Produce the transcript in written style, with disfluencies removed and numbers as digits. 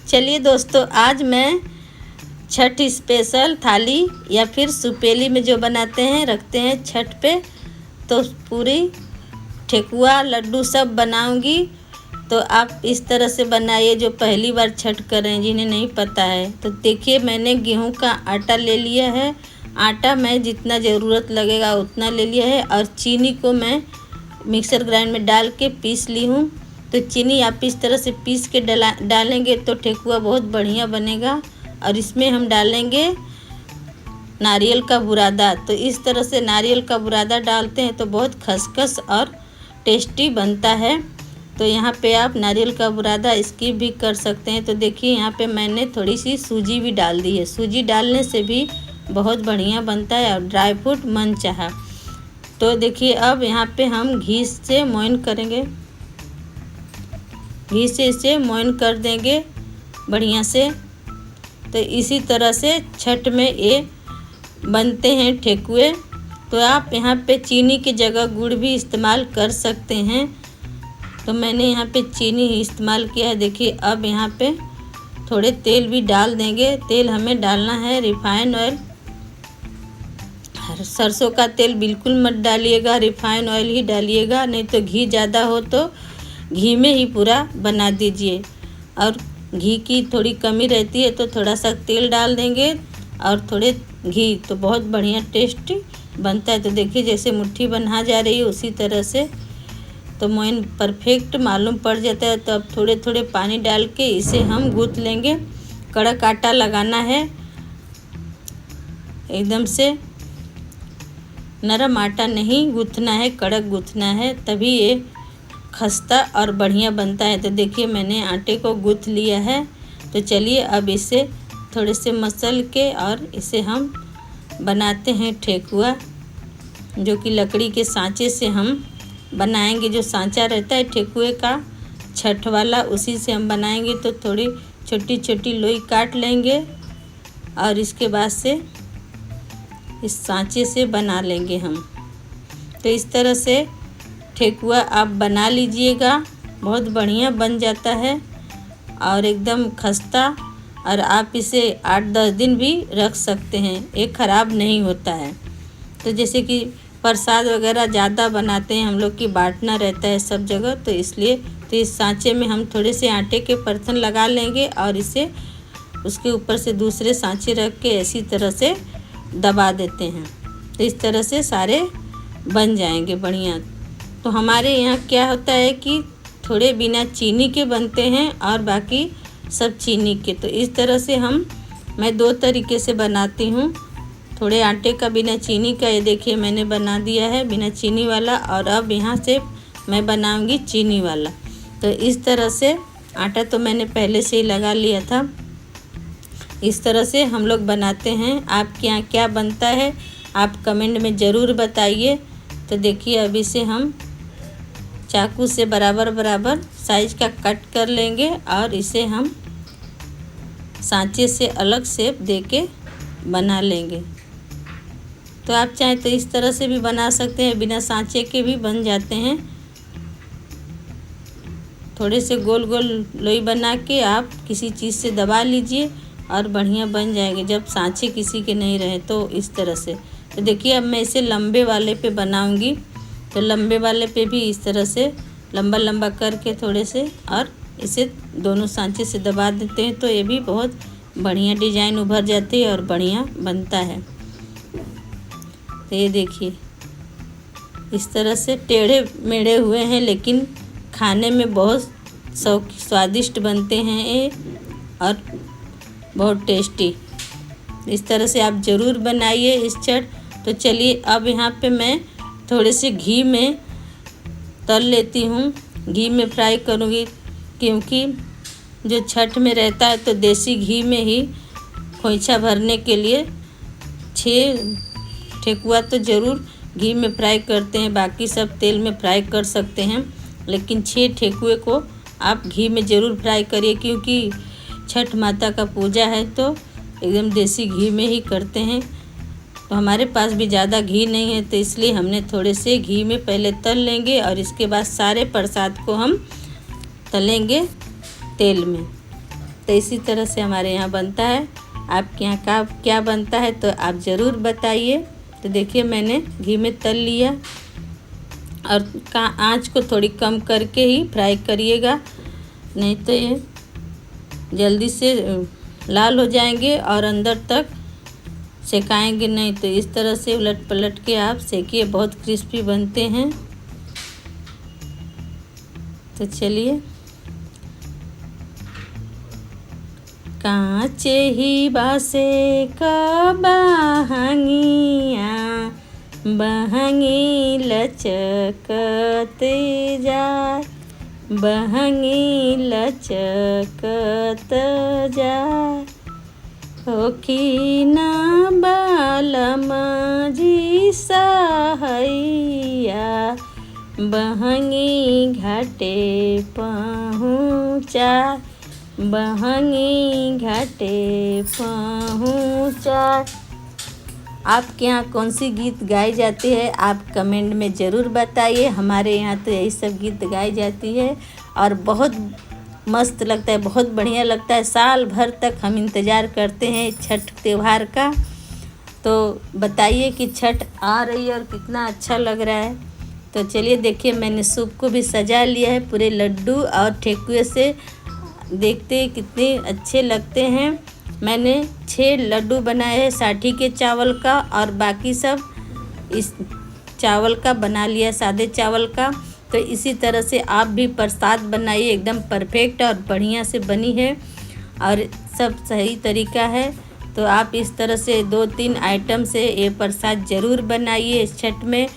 चलिए दोस्तों, आज मैं छठ स्पेशल थाली या फिर सुपेली में जो बनाते हैं रखते हैं छठ पे, तो पूरी ठेकुआ लड्डू सब बनाऊंगी। तो आप इस तरह से बनाइए जो पहली बार छठ कर रहे हैं, जिन्हें नहीं पता है। तो देखिए, मैंने गेहूं का आटा ले लिया है। आटा मैं जितना ज़रूरत लगेगा उतना ले लिया है, और चीनी को मैं मिक्सर ग्राइंड में डाल के पीस ली हूँ। तो चीनी आप इस तरह से पीस के डालेंगे तो ठेकुआ बहुत बढ़िया बनेगा। और इसमें हम डालेंगे नारियल का बुरादा। तो इस तरह से नारियल का बुरादा डालते हैं तो बहुत खसखस और टेस्टी बनता है। तो यहाँ पे आप नारियल का बुरादा स्किप भी कर सकते हैं। तो देखिए, यहाँ पे मैंने थोड़ी सी सूजी भी डाल दी है। सूजी डालने से भी बहुत बढ़िया बनता है, और ड्राई फ्रूट मन चाहा। तो देखिए, अब यहाँ पे हम घी से मोइन करेंगे। घी से इसे मोइन कर देंगे बढ़िया से। तो इसी तरह से छठ में ये बनते हैं ठेकुए। तो आप यहाँ पे चीनी की जगह गुड़ भी इस्तेमाल कर सकते हैं। तो मैंने यहाँ पे चीनी ही इस्तेमाल किया है। देखिए, अब यहाँ पे थोड़े तेल भी डाल देंगे। तेल हमें डालना है रिफाइन ऑयल। सरसों का तेल बिल्कुल मत डालिएगा, रिफाइन ऑयल ही डालिएगा, नहीं तो घी ज़्यादा हो तो घी में ही पूरा बना दीजिए। और घी की थोड़ी कमी रहती है तो थोड़ा सा तेल डाल देंगे और थोड़े घी, तो बहुत बढ़िया टेस्ट बनता है। तो देखिए, जैसे मुट्ठी बना जा रही है उसी तरह से तो मोइन परफेक्ट मालूम पड़ जाता है। तो अब थोड़े थोड़े पानी डाल के इसे हम गूँथ लेंगे। कड़क आटा लगाना है, एकदम से नरम आटा नहीं गूँथना है, कड़क गूँथना है, तभी ये खस्ता और बढ़िया बनता है। तो देखिए, मैंने आटे को गूँथ लिया है। तो चलिए, अब इसे थोड़े से मसल के और इसे हम बनाते हैं ठेकुआ, जो कि लकड़ी के सांचे से हम बनाएंगे। जो सांचा रहता है ठेकुए का छठ वाला, उसी से हम बनाएंगे। तो थोड़ी छोटी छोटी लोई काट लेंगे और इसके बाद से इस सांचे से बना लेंगे हम। तो इस तरह से ठेकुआ आप बना लीजिएगा, बहुत बढ़िया बन जाता है और एकदम खस्ता। और आप इसे 8-10 दिन भी रख सकते हैं, ये ख़राब नहीं होता है। तो जैसे कि प्रसाद वगैरह ज़्यादा बनाते हैं हम लोग, की बांटना रहता है सब जगह, तो इसलिए तो इस सांचे में हम थोड़े से आटे के बर्तन लगा लेंगे और इसे उसके ऊपर से दूसरे सांचे रख के ऐसी तरह से दबा देते हैं। तो इस तरह से सारे बन जाएंगे बढ़िया। तो हमारे यहाँ क्या होता है कि थोड़े बिना चीनी के बनते हैं और बाकी सब चीनी के। तो इस तरह से मैं 2 तरीके से बनाती हूँ। थोड़े आटे का बिना चीनी का, ये देखिए मैंने बना दिया है बिना चीनी वाला, और अब यहाँ से मैं बनाऊँगी चीनी वाला। तो इस तरह से आटा तो मैंने पहले से ही लगा लिया था। इस तरह से हम लोग बनाते हैं। आपके यहाँ क्या बनता है आप कमेंट में ज़रूर बताइए। तो देखिए, अभी से हम चाकू से बराबर बराबर साइज़ का कट कर लेंगे और इसे हम सांचे से अलग शेप देके बना लेंगे। तो आप चाहें तो इस तरह से भी बना सकते हैं, बिना सांचे के भी बन जाते हैं। थोड़े से गोल गोल लोई बना के आप किसी चीज़ से दबा लीजिए और बढ़िया बन जाएंगे, जब सांचे किसी के नहीं रहे तो इस तरह से। तो देखिए, अब मैं इसे लंबे वाले पे बनाऊंगी। तो लंबे वाले पे भी इस तरह से लंबा लंबा करके थोड़े से, और इसे दोनों सांचे से दबा देते हैं तो ये भी बहुत बढ़िया डिजाइन उभर जाती है और बढ़िया बनता है। तो ये देखिए, इस तरह से टेढ़े मेढ़े हुए हैं, लेकिन खाने में बहुत स्वादिष्ट बनते हैं ये और बहुत टेस्टी। इस तरह से आप ज़रूर बनाइए इस छठ। तो चलिए, अब यहाँ पे मैं थोड़े से घी में तल लेती हूँ, घी में फ्राई करूँगी, क्योंकि जो छठ में रहता है तो देसी घी में ही खोइंचा भरने के लिए 6 ठेकुआ तो ज़रूर घी में फ्राई करते हैं, बाकी सब तेल में फ्राई कर सकते हैं, लेकिन 6 ठेकुए को आप घी में ज़रूर फ्राई करिए, क्योंकि छठ माता का पूजा है तो एकदम देसी घी में ही करते हैं। तो हमारे पास भी ज़्यादा घी नहीं है, तो इसलिए हमने थोड़े से घी में पहले तल लेंगे और इसके बाद सारे प्रसाद को हम तलेंगे तेल में। तो इसी तरह से हमारे यहाँ बनता है। आपके यहाँ का क्या बनता है तो आप ज़रूर बताइए। तो देखिए मैंने घी में तल लिया, और आँच को थोड़ी कम करके ही फ्राई करिएगा, नहीं तो ये जल्दी से लाल हो जाएंगे और अंदर तक सेकाएंगे नहीं। तो इस तरह से उलट पलट के आप सेकिए, बहुत क्रिस्पी बनते हैं। तो चलिए, कांचे ही बासे का बहंगिया, बहंगी लचकते जाए, बहंगी लचकत जाए, होखी ना बालम जी सहैया, बहंगी घाटे पहुँचा, बहंगी घाटे पहुँचा। आपके यहाँ कौन सी गीत गाई जाती है आप कमेंट में ज़रूर बताइए। हमारे यहाँ तो यही सब गीत गाई जाती है और बहुत मस्त लगता है, बहुत बढ़िया लगता है। साल भर तक हम इंतज़ार करते हैं छठ त्यौहार का। तो बताइए कि छठ आ रही है और कितना अच्छा लग रहा है। तो चलिए देखिए, मैंने सूप को भी सजा लिया है पूरे लड्डू और ठेकुए से। देखते हैं कितने अच्छे लगते हैं। मैंने 6 लड्डू बनाए हैं साठी के चावल का, और बाकी सब इस चावल का बना लिया, सादे चावल का। तो इसी तरह से आप भी प्रसाद बनाइए, एकदम परफेक्ट और बढ़िया से बनी है और सब सही तरीका है। तो आप इस तरह से 2-3 आइटम से ये प्रसाद ज़रूर बनाइए इस छठ में।